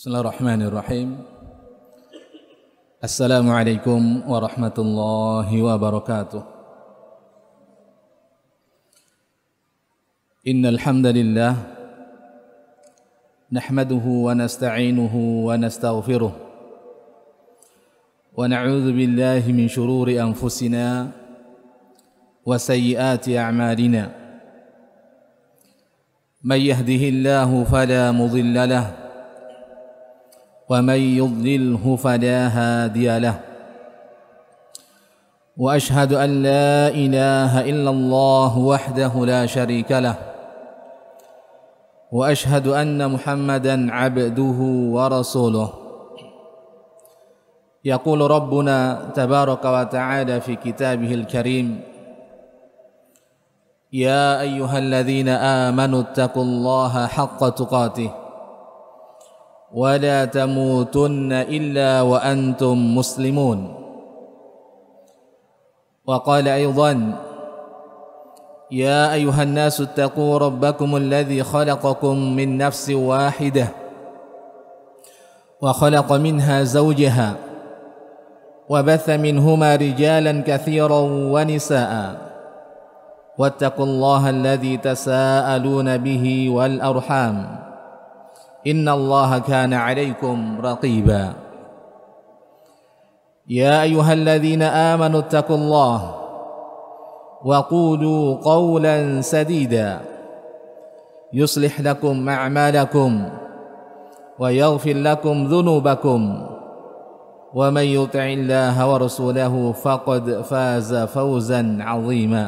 Bismillahirrahmanirrahim. Assalamualaikum warahmatullahi wabarakatuh. Innal hamdalillah nahmaduhu wa nasta'inuhu wa nastaghfiruh wa na'udzu billahi min shururi anfusina wa sayyiati a'malina. May yahdihillahu fala mudilla lahu ومن يضلله فلا هادي له وأشهد أن لا إله إلا الله وحده لا شريك له وأشهد أن محمدا عبده ورسوله يقول ربنا تبارك وتعالى في كتابه الكريم يا أيها الذين آمنوا اتقوا الله حق تقاته ولا تموتن إلا وأنتم مسلمون. وقال أيضا يا أيها الناس اتقوا ربكم الذي خلقكم من نفس واحدة وخلق منها زوجها وبث منهما رجالا كثيرا ونساء واتقوا الله الذي تساءلون به والأرحام إن الله كان عليكم رقيبا. يا أيها الذين آمنوا اتقوا الله وقولوا قولا سديدا يصلح لكم أعمالكم ويغفر لكم ذنوبكم ومن يطع الله ورسوله فقد فاز فوزا عظيما.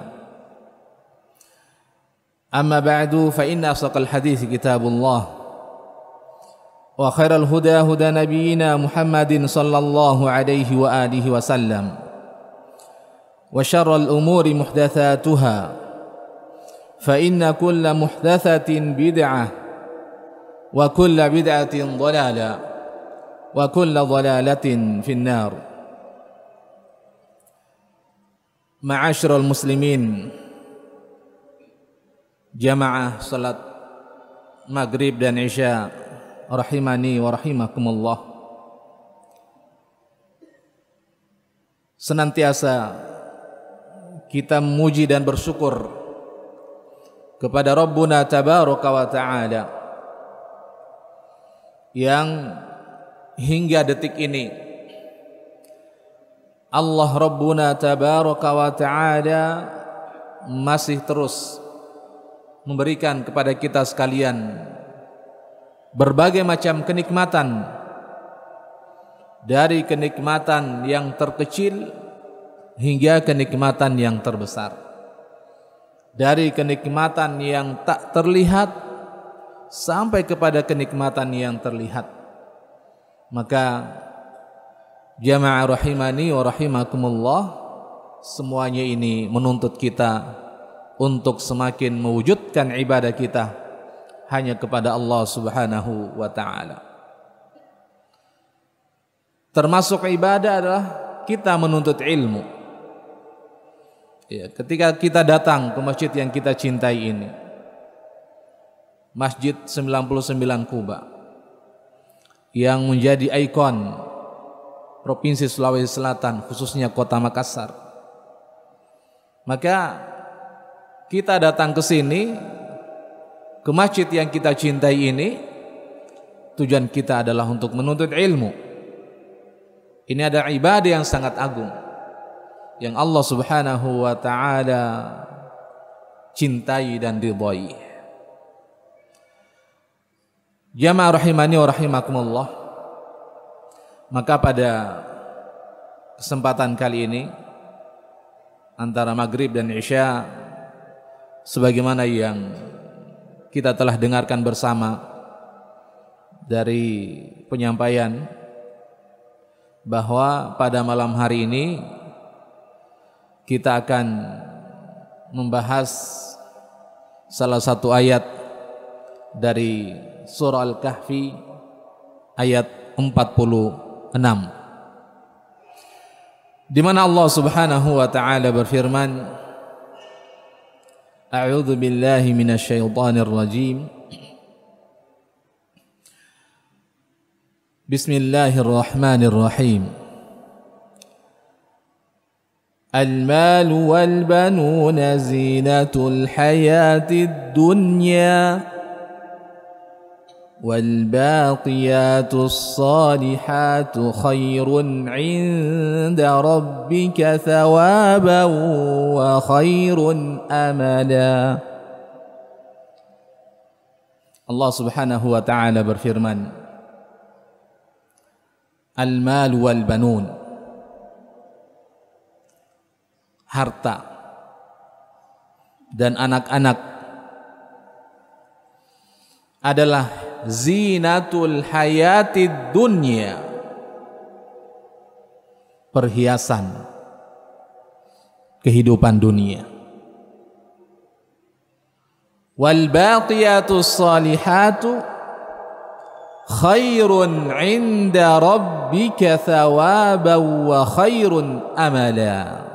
أما بعد فإن أصدق الحديث كتاب الله وخير الهدى هدى نبينا محمد صلى الله عليه وآله وسلم وشر الأمور محدثاتها فإن كل محدثة بدعة وكل بدعة ضلالة وكل ضلالة في النار. معاشر المسلمين, jamaah salat maghrib dan isya rahimani wa rahimakumullah. Senantiasa kita memuji dan bersyukur kepada Rabbuna tabaraka wa ta'ala yang hingga detik ini Allah Rabbuna tabaraka wa ta'ala masih terus memberikan kepada kita sekalian berbagai macam kenikmatan, dari kenikmatan yang terkecil hingga kenikmatan yang terbesar, dari kenikmatan yang tak terlihat sampai kepada kenikmatan yang terlihat. Maka jamaah rahimani wa rahimakumullah, semuanya ini menuntut kita untuk semakin mewujudkan ibadah kita hanya kepada Allah Subhanahu wa ta'ala. Termasuk ibadah adalah kita menuntut ilmu. Ya, ketika kita datang ke masjid yang kita cintai ini, Masjid 99 Kuba, yang menjadi ikon Provinsi Sulawesi Selatan, khususnya Kota Makassar, maka kita datang ke sini, ke masjid yang kita cintai ini, tujuan kita adalah untuk menuntut ilmu. Ini adalah ibadah yang sangat agung yang Allah Subhanahu wa ta'ala cintai dan ridhai. Jamaah rahimani wa rahimakumullah, maka pada kesempatan kali ini antara maghrib dan isya, sebagaimana yang kita telah dengarkan bersama dari penyampaian, bahwa pada malam hari ini kita akan membahas salah satu ayat dari surah Al-Kahfi, ayat 46, di mana Allah Subhanahu wa ta'ala berfirman, A'udzu billahi minasyaitonir rajim. Bismillahirrahmanirrahim. Al-mal wal banun zinatul hayatid dunya wal baqiyatus salihatu khairun 'inda rabbika thawaban wa khairun amala. Allah Subhanahu wa taala berfirman, Al-mal wal banun, harta dan anak-anak adalah zinatul hayatid dunya, perhiasan kehidupan dunia. Wal baqiyatus salihatu khairun 'inda rabbika thawaban wa khairun amala.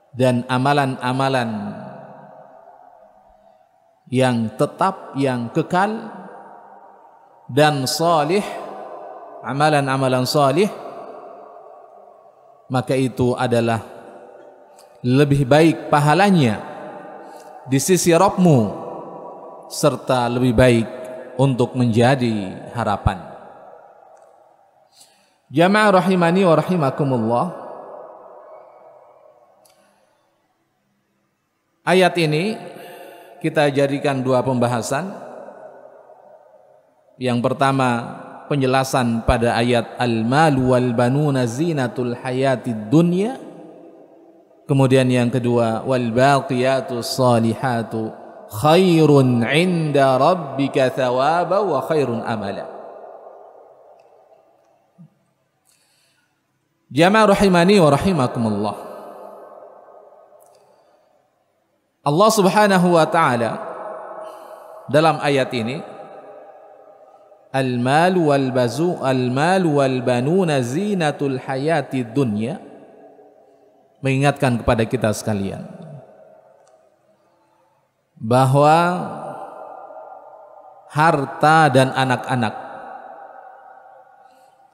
Dan amalan-amalan yang tetap, yang kekal dan salih, amalan-amalan salih, maka itu adalah lebih baik pahalanya di sisi Rabbmu serta lebih baik untuk menjadi harapan. Jamaah rahimani wa rahimakumullah, ayat ini kita jadikan dua pembahasan. Yang pertama, penjelasan pada ayat al-mal wal banuna zinatul hayatid dunya. Kemudian yang kedua, wal baqiyatus salihatu khairun 'inda rabbika thawaban wa khairun amala. Jamaah rahimani wa rahimakumullah, Allah Subhanahu wa taala dalam ayat ini, al-mal wal banuna zinatul hayatid dunya, mengingatkan kepada kita sekalian bahwa harta dan anak-anak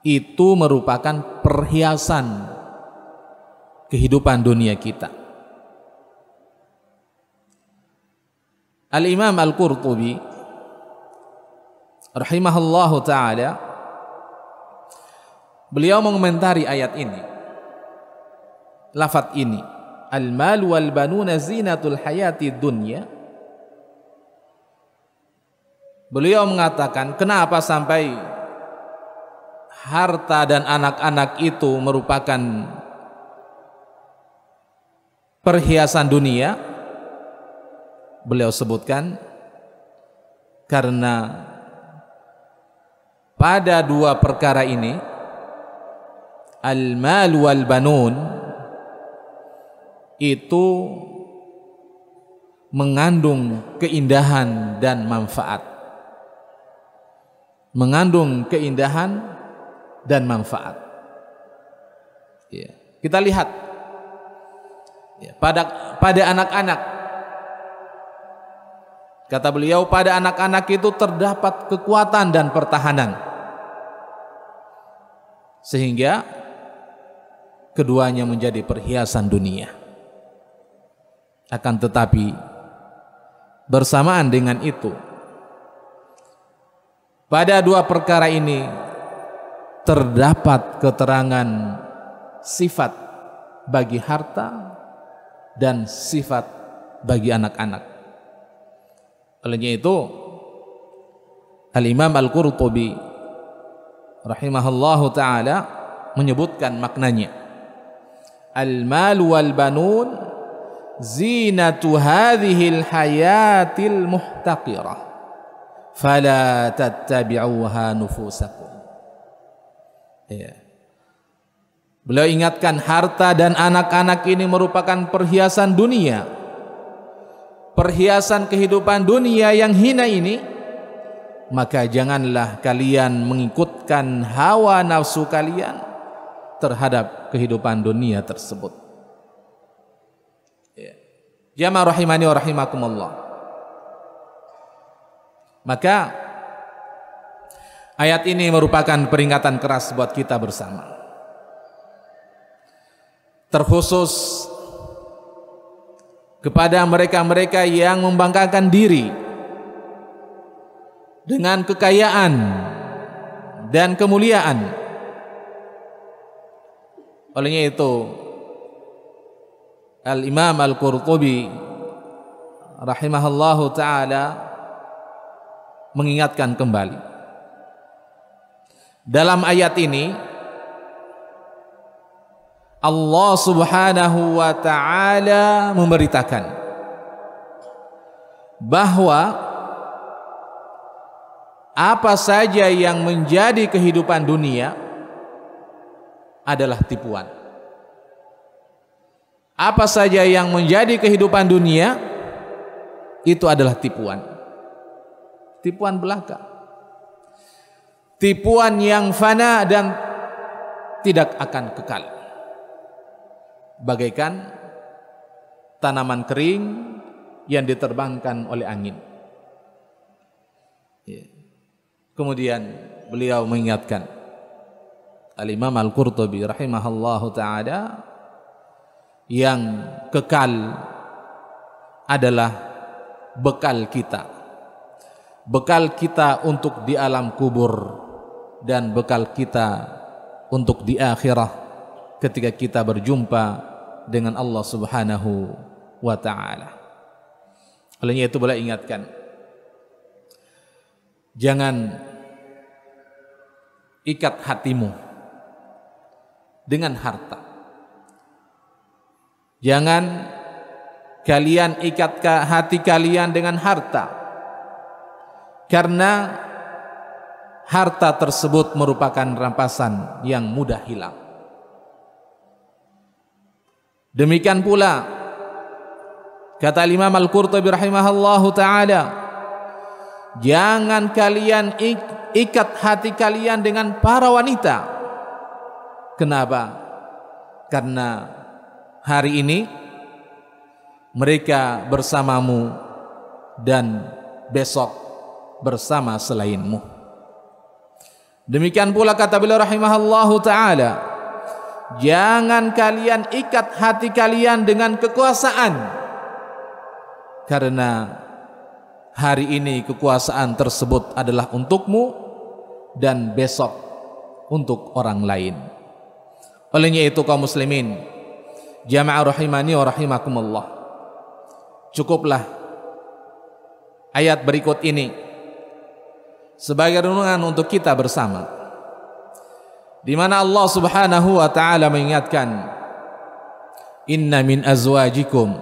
itu merupakan perhiasan kehidupan dunia kita. Al-Imam Al-Qurtubi rahimahullahu ta'ala, beliau mengomentari ayat ini, lafaz ini, al-mal wal banuna zinatul hayati dunya. Beliau mengatakan, kenapa sampai harta dan anak-anak itu merupakan perhiasan dunia? Beliau sebutkan karena pada dua perkara ini, al-mal wal banun, itu mengandung keindahan dan manfaat. Mengandung keindahan dan manfaat. Ya. Kita lihat ya, pada anak-anak. Kata beliau, pada anak-anak itu terdapat kekuatan dan pertahanan, sehingga keduanya menjadi perhiasan dunia. Akan tetapi bersamaan dengan itu, pada dua perkara ini terdapat keterangan sifat bagi harta dan sifat bagi anak-anak. Olehnya itu Al-Imam Al-Qurtubi rahimahullahu ta'ala menyebutkan maknanya, al-mal wal banun zinatu hadhil hayatil muhtaqirah fala tattabi'uha nufusakum. Ya. Beliau ingatkan, harta dan anak-anak ini merupakan perhiasan dunia, perhiasan kehidupan dunia yang hina ini, maka janganlah kalian mengikutkan hawa nafsu kalian terhadap kehidupan dunia tersebut. Ya. Jamaah rahimani wa rahimakumullah. Maka Ayat ini merupakan peringatan keras buat kita bersama. Terkhusus kepada mereka-mereka yang membanggakan diri dengan kekayaan dan kemuliaan. Olehnya itu Al-Imam Al-Qurtubi rahimahullahu ta'ala mengingatkan kembali dalam ayat ini Allah subhanahu wa ta'ala memberitakan bahwa apa saja yang menjadi kehidupan dunia adalah tipuan. Apa saja yang menjadi kehidupan dunia itu adalah tipuan. Tipuan belaka. Tipuan yang fana dan tidak akan kekal. Bagaikan tanaman kering yang diterbangkan oleh angin. Kemudian beliau mengingatkan, Al-Imam Al-Qurtubi rahimahullahu ta'ala, yang kekal adalah bekal kita. Bekal kita untuk di alam kubur dan bekal kita untuk di akhirah ketika kita berjumpa dengan Allah subhanahu wa ta'ala. Olehnya itu boleh ingatkan, jangan ikat hatimu dengan harta. Jangan kalian ikat hati kalian dengan harta, karena harta tersebut merupakan rampasan yang mudah hilang. Demikian pula kata Imam Al-Qurtubi rahimahullahu ta'ala, jangan kalian ikat hati kalian dengan para wanita. Kenapa? Karena hari ini mereka bersamamu dan besok bersama selainmu. Demikian pula kata beliau rahimahullahu ta'ala, jangan kalian ikat hati kalian dengan kekuasaan, karena hari ini kekuasaan tersebut adalah untukmu dan besok untuk orang lain. Olehnya itu kaum muslimin, jamaah rahimani wa rahimakumullah, cukuplah ayat berikut ini sebagai renungan untuk kita bersama, di mana Allah subhanahu wa ta'ala mengingatkan, inna min azwajikum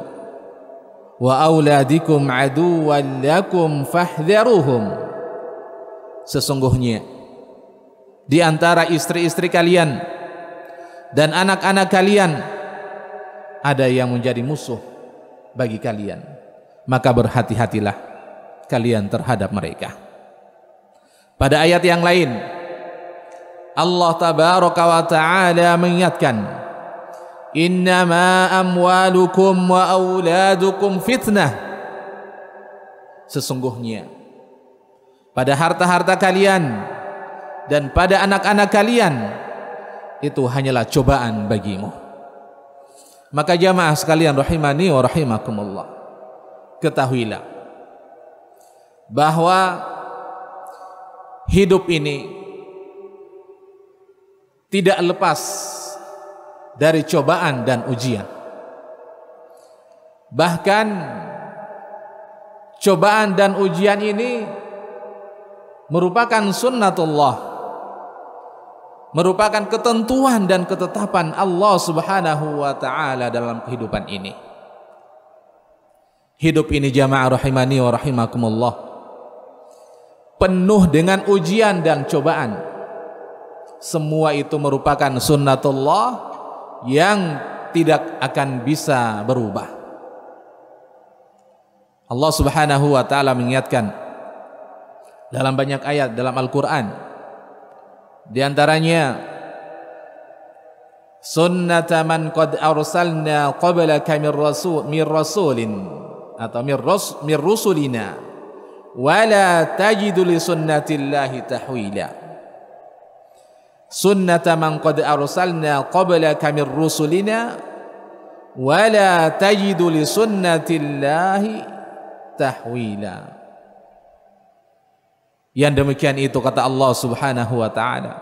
wa auladikum aduwwan lakum fahdharuhum. Sesungguhnya di antara istri-istri kalian dan anak-anak kalian ada yang menjadi musuh bagi kalian, maka berhati-hatilah kalian terhadap mereka. Pada ayat yang lain Allah tabaraka wa ta'ala mengingatkan, innama amwalukum wa auladukum fitnah. Sesungguhnya pada harta-harta kalian dan pada anak-anak kalian itu hanyalah cobaan bagimu. Maka jamaah sekalian rahimani wa rahimakumullah, ketahuilah bahwa hidup ini tidak lepas dari cobaan dan ujian. Bahkan cobaan dan ujian ini merupakan sunnatullah, merupakan ketentuan dan ketetapan Allah subhanahu wa ta'ala dalam kehidupan ini. Hidup ini jamaah rahimani wa rahimakumullah penuh dengan ujian dan cobaan. Semua itu merupakan sunnatullah yang tidak akan bisa berubah. Allah subhanahu wa ta'ala mengingatkan dalam banyak ayat dalam Al-Quran, di antaranya sunnata man qad arsalna qablaka min rasulin atau min rusulina wala tajidu li sunnatillahi tahwila. sunnata man qad arsalna qablaka min rusulina wa la tajidu li sunnatillahi tahwila. Yang demikian itu, kata Allah Subhanahu wa taala,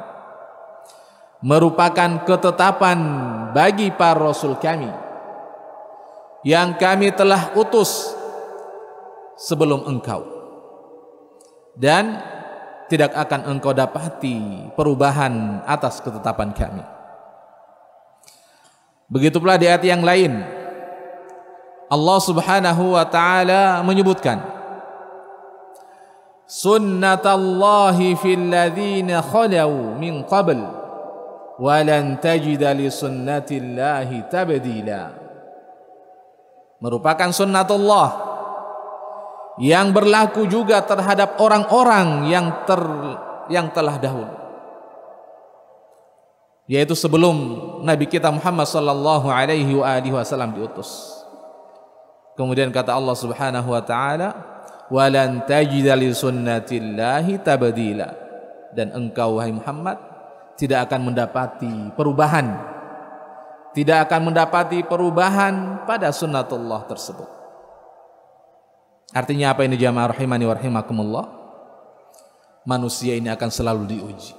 merupakan ketetapan bagi para rasul kami yang kami telah utus sebelum engkau, dan tidak akan engkau dapati perubahan atas ketetapan kami. Begitu pula di ayat yang lain Allah Subhanahu wa taala menyebutkan, sunnatallahi fil ladzina khalau min qabl wa lan tajida li sunnatillahi tabdila. Merupakan sunnatullah yang berlaku juga terhadap orang-orang yang telah dahulu, yaitu sebelum Nabi kita Muhammad sallallahu alaihi wasallam diutus. Kemudian kata Allah Subhanahu wa taala, walan tajida li sunnatillahi tabdila, dan engkau wahai Muhammad tidak akan mendapati perubahan, tidak akan mendapati perubahan pada sunnatullah tersebut. Artinya apa ini jamaah rahimani wa rahimakumullah? Manusia ini akan selalu diuji.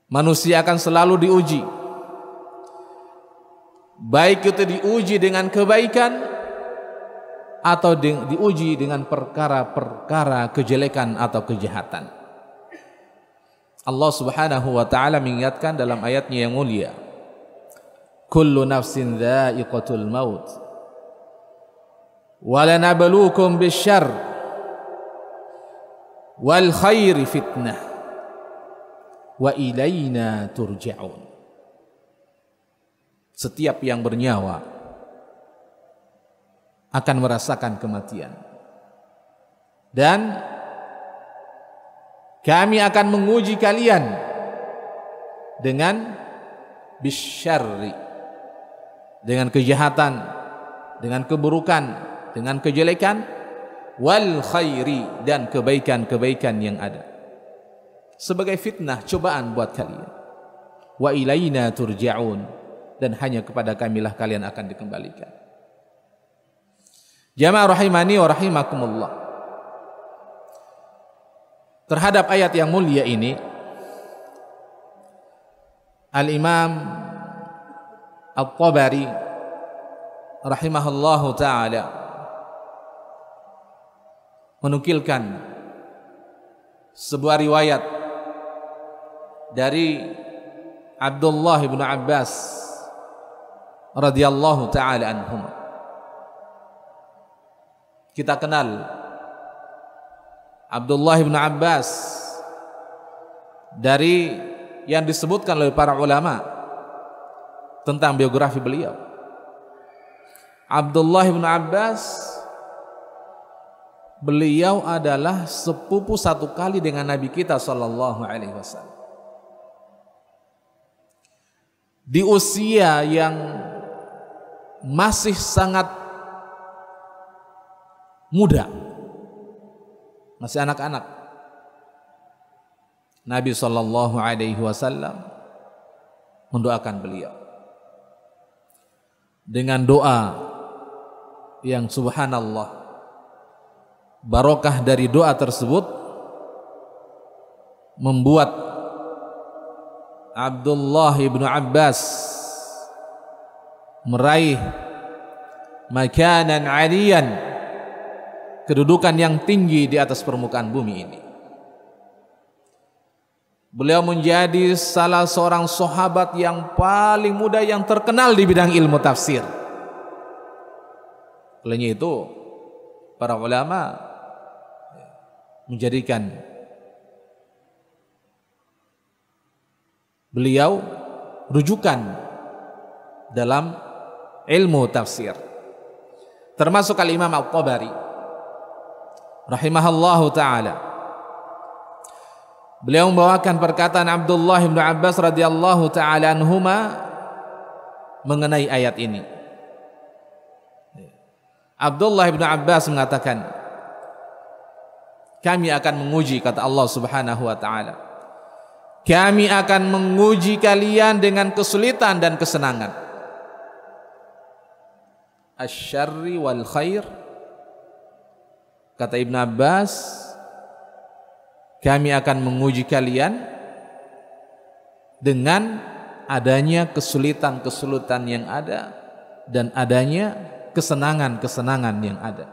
Manusia akan selalu diuji, baik itu diuji dengan kebaikan atau diuji dengan perkara-perkara kejelekan atau kejahatan. Allah Subhanahu wa taala mengingatkan dalam ayatnya yang mulia, kullu nafsin dha'iqatul maut wa lanabluukum bisyarr wal khairi fitnah wa ilaina turja'un. Setiap yang bernyawa akan merasakan kematian, dan kami akan menguji kalian dengan bisyarri, dengan kejahatan, dengan keburukan, dengan kejelekan, wal khairi, dan kebaikan-kebaikan yang ada, sebagai fitnah, cobaan buat kalian. Wa ilaina turja'un, dan hanya kepada kamilah kalian akan dikembalikan. Jamaah rahimani wa rahimakumullah, terhadap ayat yang mulia ini Al-Imam At-Tabari rahimahullahu ta'ala menukilkan sebuah riwayat dari Abdullah bin Abbas radhiyallahu ta'ala anhum. Kita kenal Abdullah bin Abbas dari yang disebutkan oleh para ulama tentang biografi beliau. Abdullah bin Abbas, beliau adalah sepupu satu kali dengan Nabi kita sallallahu alaihi wasallam. Di usia yang masih sangat muda, masih anak-anak, Nabi sallallahu alaihi wasallam mendoakan beliau dengan doa yang subhanallah, barokah dari doa tersebut membuat Abdullah bin Abbas meraih makanan aliyan, kedudukan yang tinggi di atas permukaan bumi ini. Beliau menjadi salah seorang sahabat yang paling muda yang terkenal di bidang ilmu tafsir. Olehnya itu para ulama menjadikan beliau rujukan dalam ilmu tafsir. Termasuk Al-Imam At-Tabari rahimahullahu ta'ala, beliau membawakan perkataan Abdullah bin Abbas radhiyallahu ta'ala anhuma mengenai ayat ini. Abdullah bin Abbas mengatakan, kami akan menguji, kata Allah Subhanahu wa ta'ala, kami akan menguji kalian dengan kesulitan dan kesenangan. Asyarri wal khair, kata Ibn Abbas, kami akan menguji kalian dengan adanya kesulitan-kesulitan yang ada dan adanya kesenangan-kesenangan yang ada.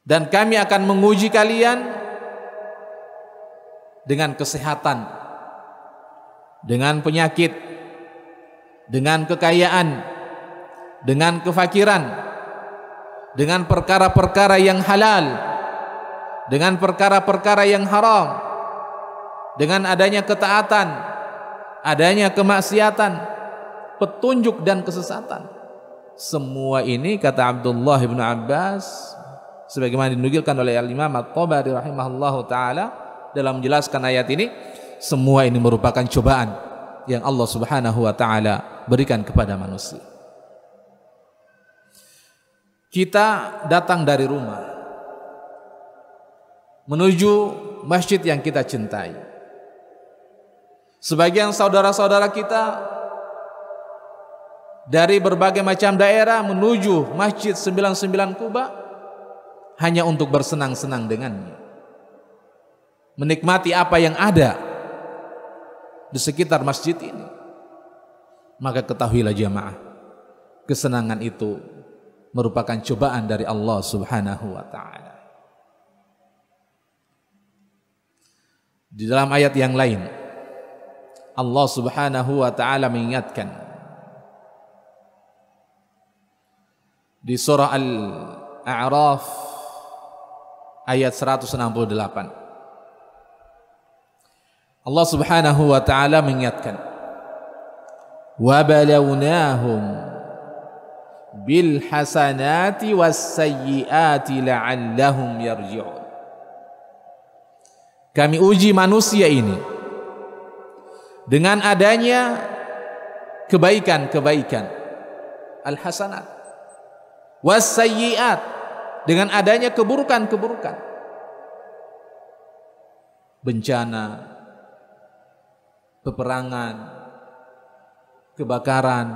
Dan kami akan menguji kalian dengan kesehatan, dengan penyakit, dengan kekayaan, dengan kefakiran, dengan perkara-perkara yang halal, dengan perkara-perkara yang haram, dengan adanya ketaatan, adanya kemaksiatan, petunjuk dan kesesatan. Semua ini, kata Abdullah bin Abbas, sebagaimana dinukilkan oleh Al-Imam At-Tabari rahimahullahu taala dalam menjelaskan ayat ini, semua ini merupakan cobaan yang Allah Subhanahu wa taala berikan kepada manusia. Kita datang dari rumah menuju masjid yang kita cintai. Sebagian saudara-saudara kita dari berbagai macam daerah menuju Masjid 99 Kuba hanya untuk bersenang-senang dengannya, menikmati apa yang ada di sekitar masjid ini. Maka ketahuilah jamaah, kesenangan itu merupakan cobaan dari Allah Subhanahu wa taala. Di dalam ayat yang lain Allah Subhanahu wa taala mengingatkan di surah Al-A'raf ayat 168. Allah Subhanahu wa taala mengingatkan, wa balawnahum bil hasanati was sayyiati la'allahum yarji'un. Kami uji manusia ini dengan adanya kebaikan-kebaikan, al-hasanat, was sayyiat, dengan adanya keburukan-keburukan, bencana, peperangan, kebakaran,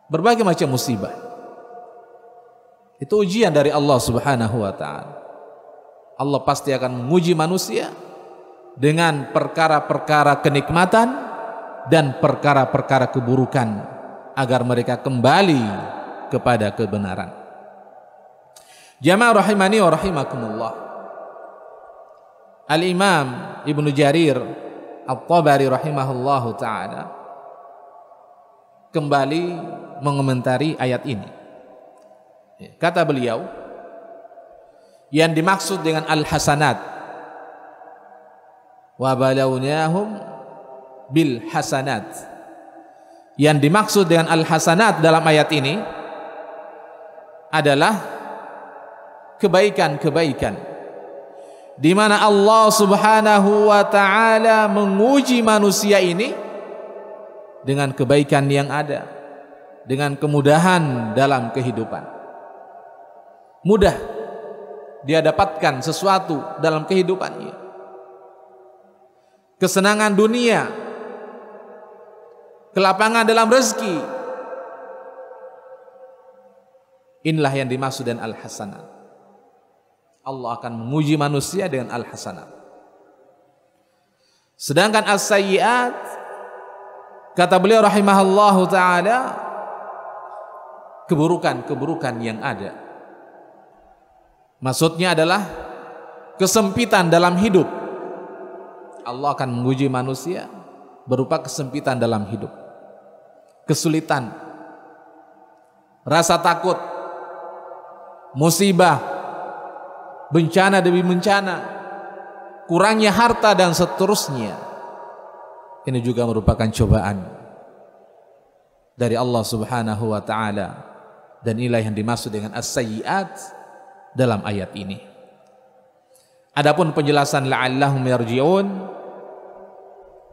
berbagai macam musibah. Itu ujian dari Allah Subhanahu wa taala. Allah pasti akan menguji manusia dengan perkara-perkara kenikmatan dan perkara-perkara keburukan agar mereka kembali kepada kebenaran. Jamaah rahimani wa rahimakumullah. Al-Imam Ibnu Jarir At-Tabari rahimahullahu ta'ala kembali mengomentari ayat ini. Kata beliau, yang dimaksud dengan al-hasanat, wa balawnahum bil hasanat, yang dimaksud dengan al-hasanat dalam ayat ini adalah kebaikan-kebaikan di mana Allah Subhanahu wa taala menguji manusia ini dengan kebaikan yang ada, dengan kemudahan dalam kehidupan. Mudah dia dapatkan sesuatu dalam kehidupannya, kesenangan dunia, kelapangan dalam rezeki. Inilah yang dimaksud dengan al-hasanat. Allah akan menguji manusia dengan al-hasanat. Sedangkan as-sayyiat, kata beliau rahimahullahu ta'ala, keburukan-keburukan yang ada. Maksudnya adalah kesempitan dalam hidup. Allah akan menguji manusia berupa kesempitan dalam hidup, kesulitan, rasa takut, musibah, bencana demi bencana, kurangnya harta dan seterusnya. Ini juga merupakan cobaan dari Allah Subhanahu wa taala, dan inilah yang dimaksud dengan as-sayyiat dalam ayat ini. Adapun penjelasan la'allahum yarji'un,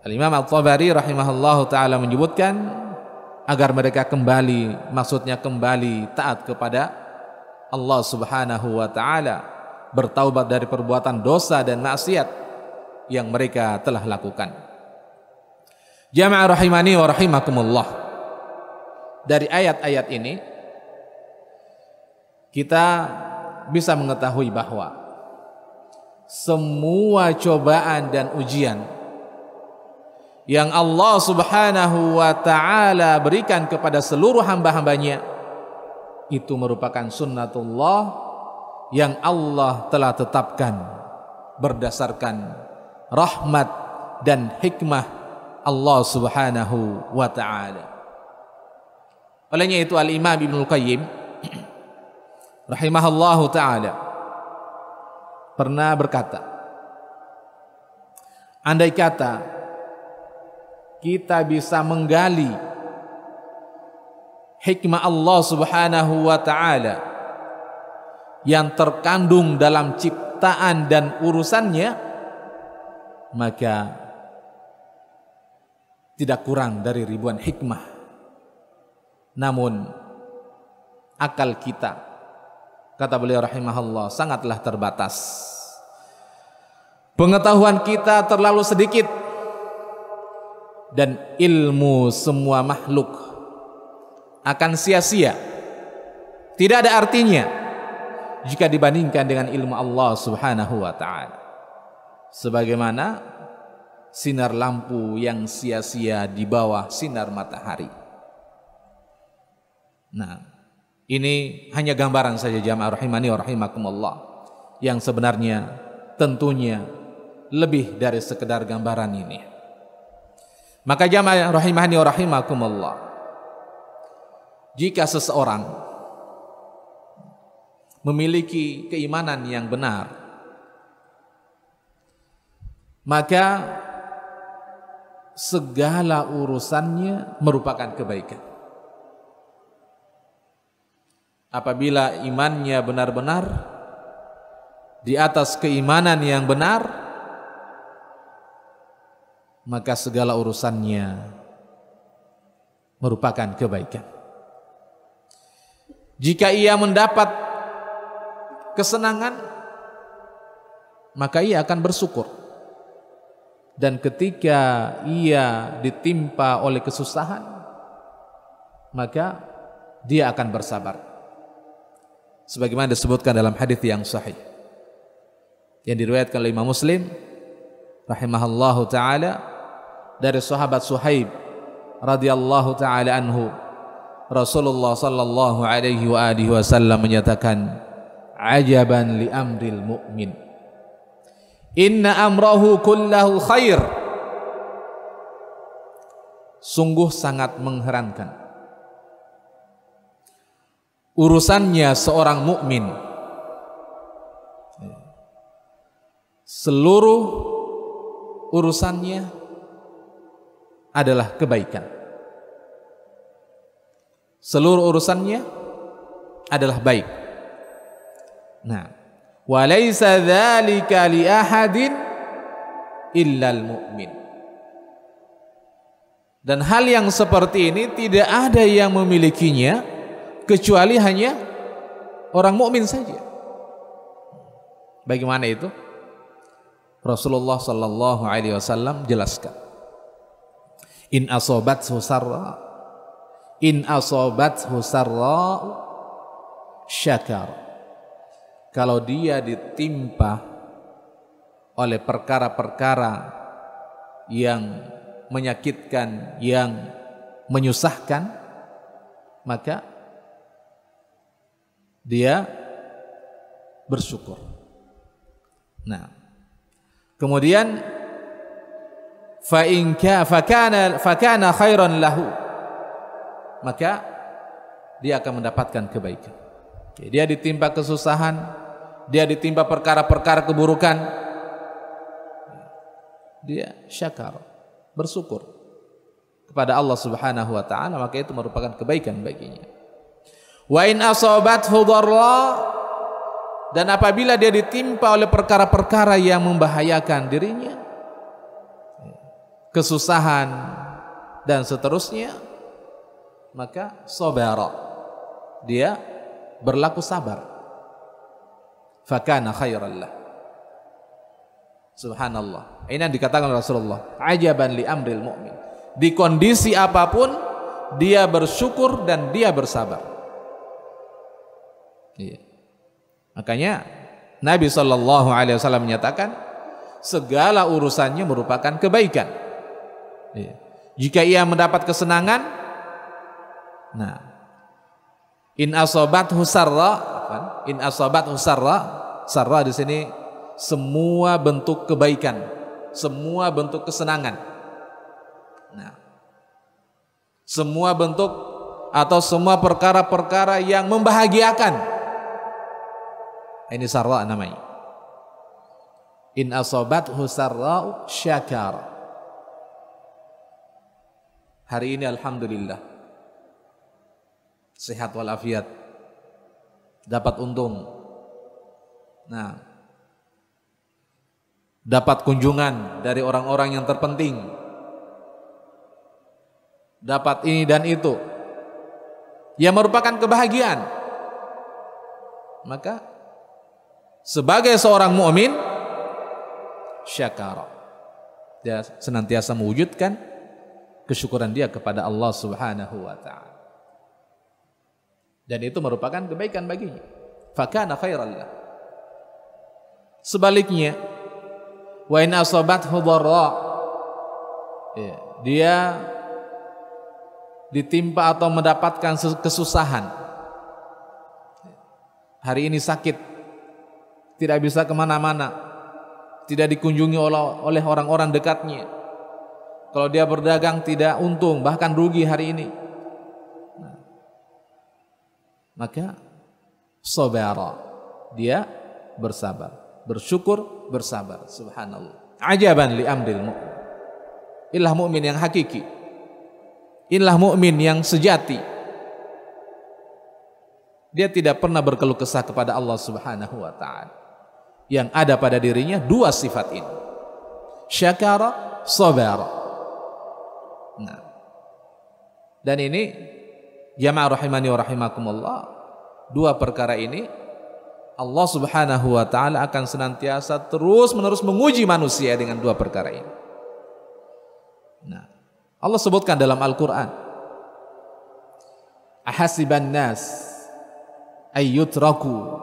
Al-Imam At-Tabari rahimahullahu taala menyebutkan agar mereka kembali, maksudnya kembali taat kepada Allah Subhanahu wa taala bertaubat dari perbuatan dosa dan maksiat yang mereka telah lakukan. Jamaah rahimani wa rahimakumullah. Dari ayat-ayat ini kita bisa mengetahui bahwa semua cobaan dan ujian yang Allah Subhanahu wa ta'ala berikan kepada seluruh hamba-hambanya itu merupakan sunnatullah yang Allah telah tetapkan berdasarkan rahmat dan hikmah Allah Subhanahu wa ta'ala. Olehnya itu Al-Imam Ibnul Qayyim rahimahullahu ta'ala pernah berkata, andai kata kita bisa menggali hikmah Allah Subhanahu wa ta'ala yang terkandung dalam ciptaan dan urusannya, maka tidak kurang dari ribuan hikmah. Namun akal kita, kata beliau rahimahullah, sangatlah terbatas. Pengetahuan kita terlalu sedikit, dan ilmu semua makhluk akan sia-sia, tidak ada artinya jika dibandingkan dengan ilmu Allah Subhanahu wa ta'ala. Sebagaimana sinar lampu yang sia-sia di bawah sinar matahari. Nah, ini hanya gambaran saja jamaah rahimani wa rahimakumullah, yang sebenarnya tentunya lebih dari sekedar gambaran ini. Maka jamaah rahimani wa rahimakumullah, jika seseorang memiliki keimanan yang benar, maka segala urusannya merupakan kebaikan. Apabila imannya benar-benar di atas keimanan yang benar, maka segala urusannya merupakan kebaikan. Jika ia mendapat kesenangan, maka ia akan bersyukur. Dan ketika ia ditimpa oleh kesusahan, maka dia akan bersabar. Sebagaimana disebutkan dalam hadis yang sahih yang diriwayatkan oleh Imam Muslim rahimahullahu taala dari sahabat Suhaib radhiyallahu taala anhu, Rasulullah sallallahu alaihi wa alihi wasallam menyatakan, ajaban li amril mu'min, inna amrahu kullahu khair. Sungguh sangat mengherankan urusannya seorang mukmin, seluruh urusannya adalah kebaikan. Seluruh urusannya adalah baik. Nah, walaysa dzalika li ahadin illal mu'min. Dan hal yang seperti ini tidak ada yang memilikinya kecuali hanya orang mukmin saja. Bagaimana itu? Rasulullah sallallahu alaihi wasallam jelaskan, in asabathu sarra syakar. Kalau dia ditimpa oleh perkara-perkara yang menyakitkan, yang menyusahkan, maka dia bersyukur. Nah, kemudian fakana khairan lahu, maka dia akan mendapatkan kebaikan. Dia ditimpa kesusahan, dia ditimpa perkara-perkara keburukan, dia syakar, bersyukur kepada Allah Subhanahu wa ta'ala, maka itu merupakan kebaikan baginya. Wa in asabathu dharra, dan apabila dia ditimpa oleh perkara-perkara yang membahayakan dirinya, kesusahan dan seterusnya, maka sabara, dia berlaku sabar. fakana khairan lah. Subhanallah. Ini yang dikatakan Rasulullah, ajaban li amril mu'min. Di kondisi apapun dia bersyukur dan dia bersabar. Iya. Makanya Nabi SAW menyatakan segala urusannya merupakan kebaikan. Iya. Jika ia mendapat kesenangan, nah, in asobathu sarra, sarra di sini semua bentuk kebaikan, semua bentuk kesenangan. Nah, semua bentuk atau semua perkara-perkara yang membahagiakan, ini sarra namanya. In asobathu sarra syakar. Hari ini alhamdulillah sehat walafiat, dapat untung, nah, dapat kunjungan dari orang-orang yang terpenting, dapat ini dan itu yang merupakan kebahagiaan, maka sebagai seorang mukmin syakara, dia senantiasa mewujudkan kesyukuran dia kepada Allah Subhanahu wa ta'ala, dan itu merupakan kebaikan baginya. Fakana khairan lah. Sebaliknya, wa in asabathu dharra, dia ditimpa atau mendapatkan kesusahan. Hari ini sakit, tidak bisa kemana-mana, tidak dikunjungi oleh orang-orang dekatnya. Kalau dia berdagang tidak untung, bahkan rugi hari ini. Maka sabara, dia bersabar, bersyukur, bersabar. Subhanallah. Ajaban li amril mu'min. Inilah mukmin yang hakiki. Inilah mukmin yang sejati. Dia tidak pernah berkeluh kesah kepada Allah Subhanahu wa ta'ala. Yang ada pada dirinya dua sifat ini, syakara, sabara. Nah, dan ini jamaah rahimani wa rahimakumullah, dua perkara ini Allah Subhanahu wa ta'ala akan senantiasa terus menerus menguji manusia dengan dua perkara ini. Nah, Allah sebutkan dalam Al-Quran, ahasiban nas ayyutraku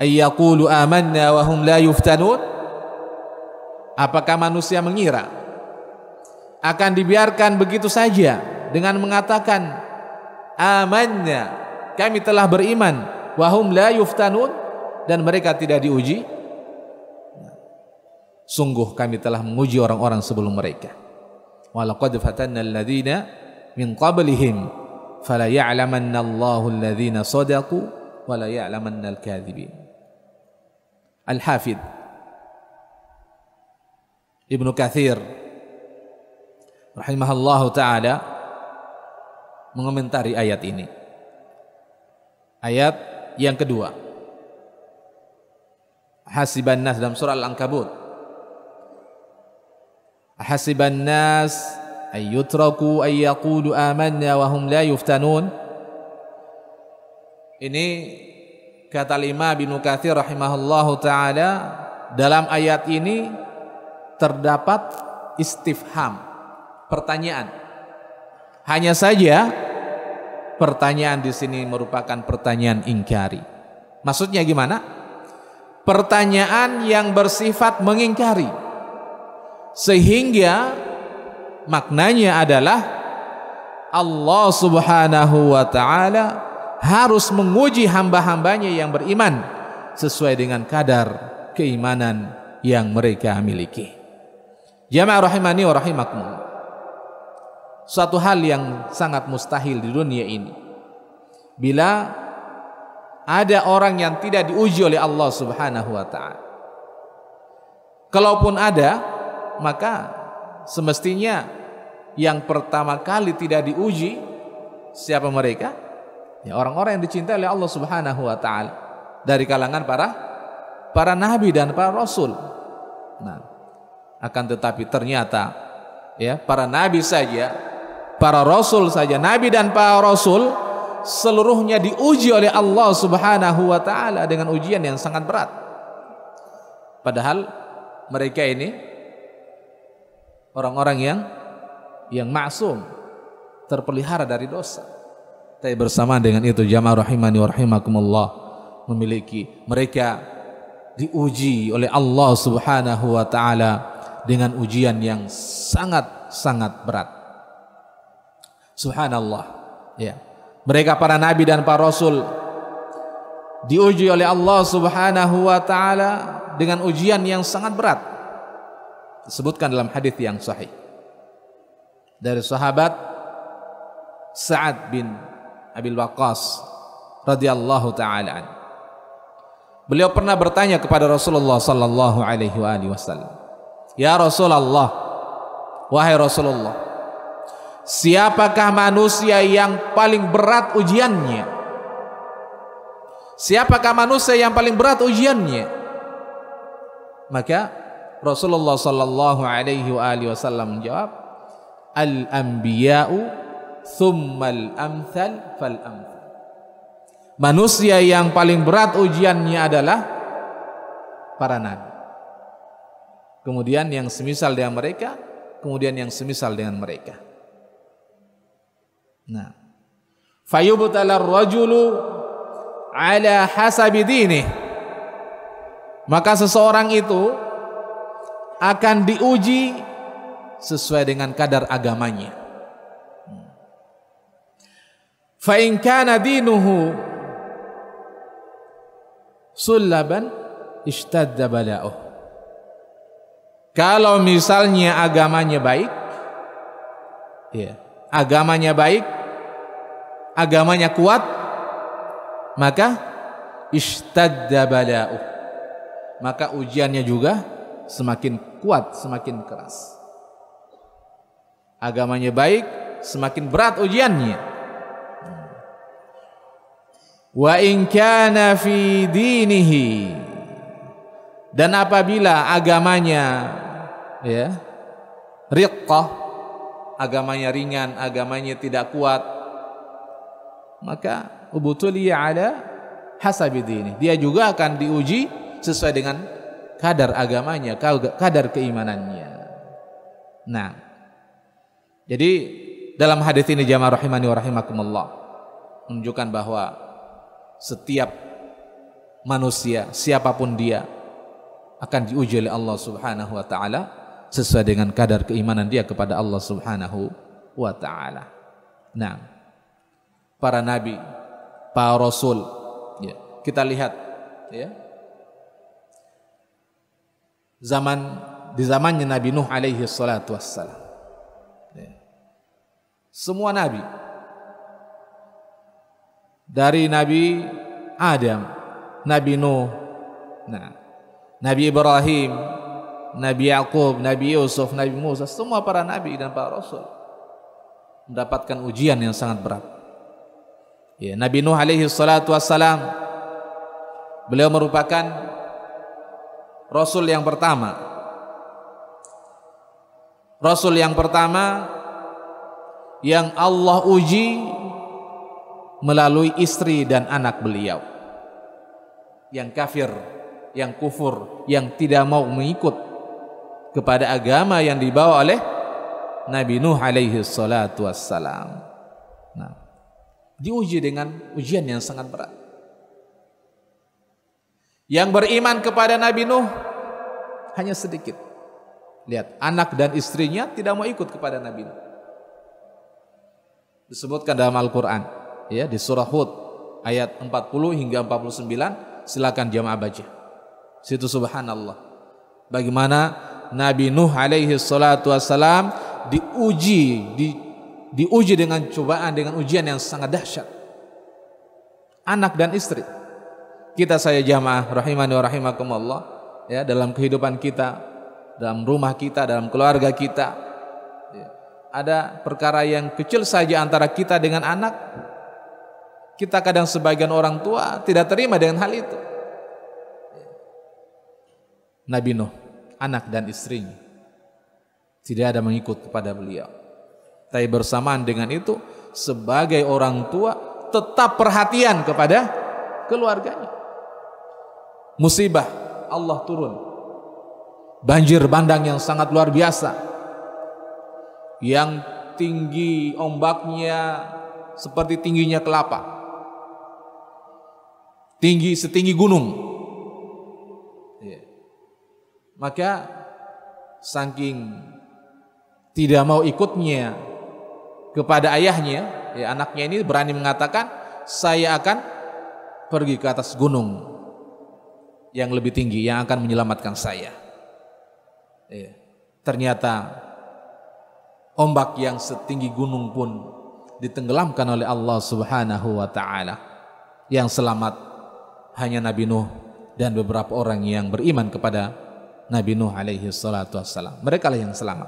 ayyaqulu amanna wa hum la yuftanun. Apakah manusia mengira akan dibiarkan begitu saja dengan mengatakan amanna, kami telah beriman, wa hum la yuftanun, dan mereka tidak diuji? Sungguh kami telah menguji orang-orang sebelum mereka. Wa laqad fatanna alladhina min qablihim fala ya'lamanna Allahu alladhina sadaqu wa la ya'lamanna al-kadhibin. Al-Hafidh Ibnu Katsir rahimahullahu ta'ala mengomentari ayat ini. Ayat yang kedua, hasiban nas, dalam surah Al-Ankabut, hasiban nas ayyutraku ayyaqulu amanna wa hum la yuftanun. Ini kata Imam Ibnu Katsir rahimahullahu ta'ala, dalam ayat ini terdapat istifham, pertanyaan. Hanya saja pertanyaan di sini merupakan pertanyaan ingkari. Maksudnya gimana? Pertanyaan yang bersifat mengingkari, sehingga maknanya adalah Allah Subhanahu wa ta'ala harus menguji hamba-hambanya yang beriman sesuai dengan kadar keimanan yang mereka miliki. Jamaah rahimani wa rahimakumullah, suatu hal yang sangat mustahil di dunia ini bila ada orang yang tidak diuji oleh Allah Subhanahu wa ta'ala. Kalaupun ada, maka semestinya yang pertama kali tidak diuji siapa mereka? Ya, orang-orang yang dicintai oleh Allah Subhanahu wa ta'ala dari kalangan para nabi dan para rasul. Nah, akan tetapi ternyata ya, para nabi saja, para rasul saja, nabi dan para rasul seluruhnya diuji oleh Allah Subhanahu wa ta'ala dengan ujian yang sangat berat. Padahal mereka ini orang-orang yang maksum, terpelihara dari dosa. Tapi bersamaan dengan itu jamaah rahimani wa rahimakumullah, mereka diuji oleh Allah Subhanahu wa taala dengan ujian yang sangat berat. Subhanallah. Ya. Mereka para nabi dan para rasul diuji oleh Allah Subhanahu wa taala dengan ujian yang sangat berat. Disebutkan dalam hadis yang sahih dari sahabat Sa'ad bin Abil Waqqas radhiyallahu taala anhu. Beliau pernah bertanya kepada Rasulullah sallallahu alaihi wasallam, "Ya Rasulullah, wahai Rasulullah, siapakah manusia yang paling berat ujiannya? Siapakah manusia yang paling berat ujiannya?" Maka Rasulullah sallallahu alaihi wasallam menjawab, "Al-anbiya'u tsummal amthal fal amthal." Manusia yang paling berat ujiannya adalah para nabi. Kemudian yang semisal dengan mereka, kemudian yang semisal dengan mereka. Nah, fayubtalar rajulu ala hasabi dinih. Maka seseorang itu akan diuji sesuai dengan kadar agamanya. Fa in kana dinuhu sulaban ishtadda bala'uh. Kalau misalnya agamanya baik, ya, agamanya baik, agamanya kuat, maka ishtadda bala'uh, maka ujiannya juga semakin kuat, semakin keras. Agamanya baik, semakin berat ujiannya. Wa in kana fi dinihi, dan apabila agamanya ya riqqah, agamanya ringan, agamanya tidak kuat, maka ubtuliya ala hasabi dini, dia juga akan diuji sesuai dengan kadar agamanya, kadar keimanannya. Nah, jadi dalam hadis ini jamaah rahimani wa rahimakumullah menunjukkan bahwa setiap manusia siapapun dia akan diuji oleh Allah Subhanahu wa taala sesuai dengan kadar keimanan dia kepada Allah Subhanahu wa taala. Nah, para nabi, para rasul, ya, kita lihat ya. Di zamannya Nabi Nuh alaihi salatu wassalam. Ya. Semua nabi, dari Nabi Adam, Nabi Nuh, nah, Nabi Ibrahim, Nabi Yaqub, Nabi Yusuf, Nabi Musa, semua para nabi dan para rasul mendapatkan ujian yang sangat berat. Ya, Nabi Nuh alaihi salatu wassalam, beliau merupakan rasul yang pertama. Rasul yang pertama yang Allah uji melalui istri dan anak beliau yang kafir, yang kufur, yang tidak mau mengikut kepada agama yang dibawa oleh Nabi Nuh alaihi salatu wassalam. Nah, diuji dengan ujian yang sangat berat. Yang beriman kepada Nabi Nuh hanya sedikit. Lihat, anak dan istrinya tidak mau ikut kepada Nabi Nuh. Disebutkan dalam Al-Quran, ya, di surah Hud ayat 40 hingga 49, silakan jamaah baca. Situ subhanallah, bagaimana Nabi Nuh alaihi salatu wassalam diuji dengan cobaan, dengan ujian yang sangat dahsyat. Anak dan istri. Kita saya jamaah rahimani wa rahimakumullah, ya, dalam kehidupan kita, dalam rumah kita, dalam keluarga kita, ya, ada perkara yang kecil saja antara kita dengan anak. Kita kadang sebagian orang tua tidak terima dengan hal itu. Nabi Nuh, anak dan istrinya, tidak ada mengikut kepada beliau. Tapi bersamaan dengan itu, sebagai orang tua tetap perhatian kepada keluarganya. Musibah Allah turun banjir bandang yang sangat luar biasa, yang tinggi ombaknya seperti tingginya kelapa, tinggi setinggi gunung. Maka saking tidak mau ikutnya kepada ayahnya, anaknya ini berani mengatakan, saya akan pergi ke atas gunung yang lebih tinggi yang akan menyelamatkan saya. Ternyata ombak yang setinggi gunung pun ditenggelamkan oleh Allah Subhanahu wa taala. Yang selamat hanya Nabi Nuh dan beberapa orang yang beriman kepada Nabi Nuh alaihi salatu wassalam. Mereka lah yang selamat.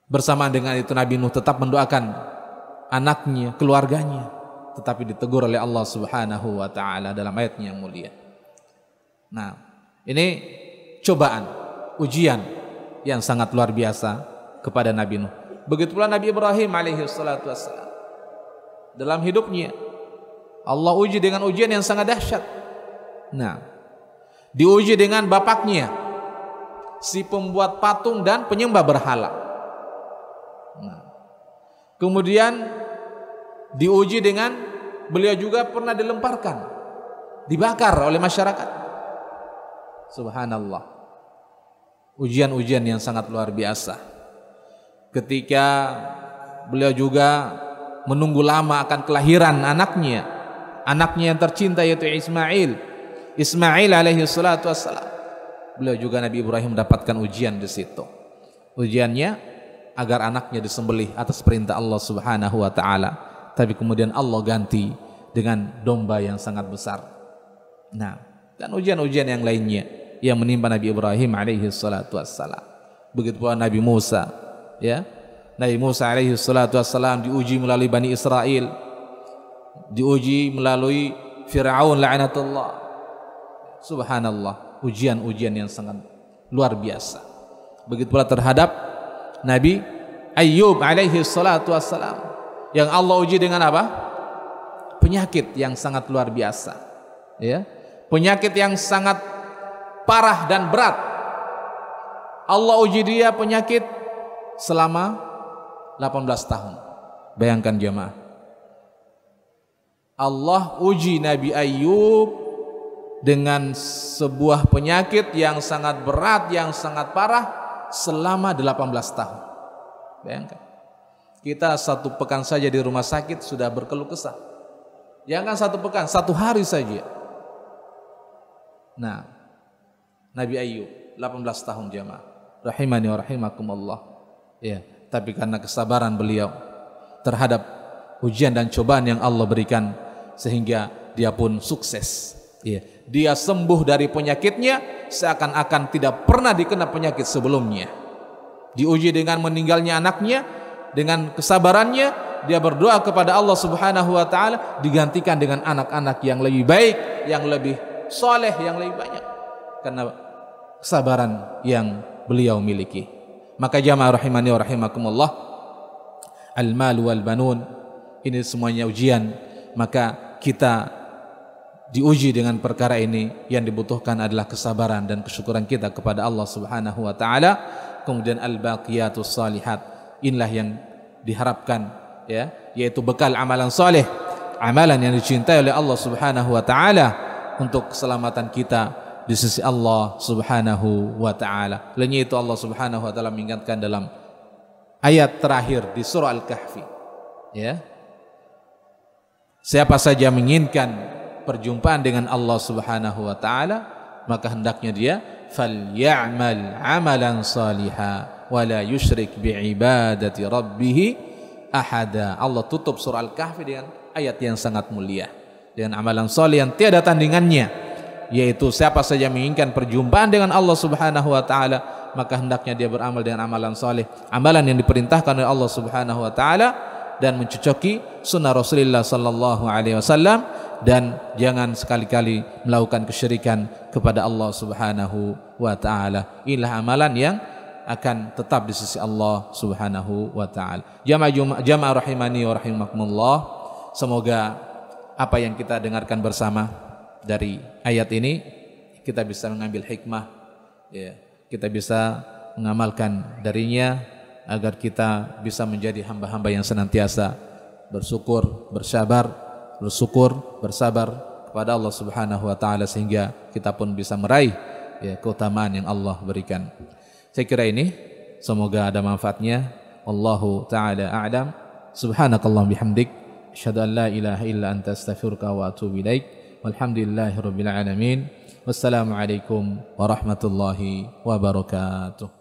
Bersamaan dengan itu Nabi Nuh tetap mendoakan anaknya, keluarganya, tetapi ditegur oleh Allah Subhanahu wa taala dalam ayatnya yang mulia. Nah, ini cobaan, ujian yang sangat luar biasa kepada Nabi Nuh. Begitu pula Nabi Ibrahim alaihi salatu wassalam. Dalam hidupnya Allah uji dengan ujian yang sangat dahsyat. Nah, diuji dengan bapaknya, si pembuat patung dan penyembah berhala. Nah, kemudian diuji dengan beliau juga pernah dilemparkan, dibakar oleh masyarakat. Subhanallah. Ujian-ujian yang sangat luar biasa. Ketika beliau juga menunggu lama akan kelahiran anaknya yang tercinta yaitu Ismail alaihi salatu wassalam. Beliau juga Nabi Ibrahim mendapatkan ujian di situ. Ujiannya agar anaknya disembelih atas perintah Allah Subhanahu wa taala, tapi kemudian Allah ganti dengan domba yang sangat besar. Nah, dan ujian-ujian yang lainnya yang menimpa Nabi Ibrahim alaihi salatu wassalam. Begitu pula Nabi Musa, ya. Nabi Musa alaihi salatu wassalam diuji melalui Bani Israel, diuji melalui Fir'aun la'natullah. Subhanallah, ujian-ujian yang sangat luar biasa. Begitu pula terhadap Nabi Ayyub alaihi salatu wassalam, yang Allah uji dengan apa? Penyakit yang sangat luar biasa, ya. Penyakit yang sangat parah dan berat. Allah uji dia penyakit selama 18 tahun. Bayangkan jemaah, Allah uji Nabi Ayyub dengan sebuah penyakit yang sangat berat, yang sangat parah selama 18 tahun. Bayangkan, kita 1 pekan saja di rumah sakit sudah berkeluh kesah. Jangan 1 pekan, 1 hari saja. Nah, Nabi Ayyub 18 tahun jemaah, rahimani wa rahimakumullah. Ya, tapi karena kesabaran beliau terhadap ujian dan cobaan yang Allah berikan, sehingga dia pun sukses. Ya, dia sembuh dari penyakitnya seakan-akan tidak pernah dikena penyakit sebelumnya. Diuji dengan meninggalnya anaknya, dengan kesabarannya dia berdoa kepada Allah Subhanahu wa taala, digantikan dengan anak-anak yang lebih baik, yang lebih soleh, yang lebih banyak, karena kesabaran yang beliau miliki. Maka jamaah rahimani wa rahimakumullah, al-mal wal banun, ini semuanya ujian. Maka kita diuji dengan perkara ini, yang dibutuhkan adalah kesabaran dan kesyukuran kita kepada Allah Subhanahu wa taala. Kemudian al-baqiyatus salihat, inilah yang diharapkan, ya, yaitu bekal amalan saleh, amalan yang dicintai oleh Allah Subhanahu wa taala untuk keselamatan kita di sisi Allah Subhanahu wa taala. Lainnya itu Allah Subhanahu wa taala mengingatkan dalam ayat terakhir di surah Al-Kahfi, ya. Siapa saja menginginkan perjumpaan dengan Allah Subhanahu wa taala, maka hendaknya dia falyamal amalan saliha wa la yusyrik biibadati rabbih ahada. Allah tutup surah Al-Kahfi dengan ayat yang sangat mulia, dengan amalan salih yang tiada tandingannya, yaitu siapa saja menginginkan perjumpaan dengan Allah Subhanahu wa taala, maka hendaknya dia beramal dengan amalan salih, amalan yang diperintahkan oleh Allah Subhanahu wa taala dan mencocoki sunnah Rasulullah sallallahu alaihi wasallam, dan jangan sekali-kali melakukan kesyirikan kepada Allah Subhanahu wa taala. Inilah amalan yang akan tetap di sisi Allah Subhanahu wa taala. Jamaah rahimani wa rahimakumullah, semoga apa yang kita dengarkan bersama dari ayat ini kita bisa mengambil hikmah ya, kita bisa mengamalkan darinya agar kita bisa menjadi hamba-hamba yang senantiasa bersyukur, bersabar kepada Allah Subhanahu wa taala sehingga kita pun bisa meraih ya keutamaan yang Allah berikan. Saya kira ini semoga ada manfaatnya. Wallahu taala a'lam. Subhanakallahumma bihamdik asyhadu an la ilaha illa anta astaghfiruka wa atubu ilaik. Walhamdulillahirabbil alamin. Wassalamualaikum warahmatullahi wabarakatuh.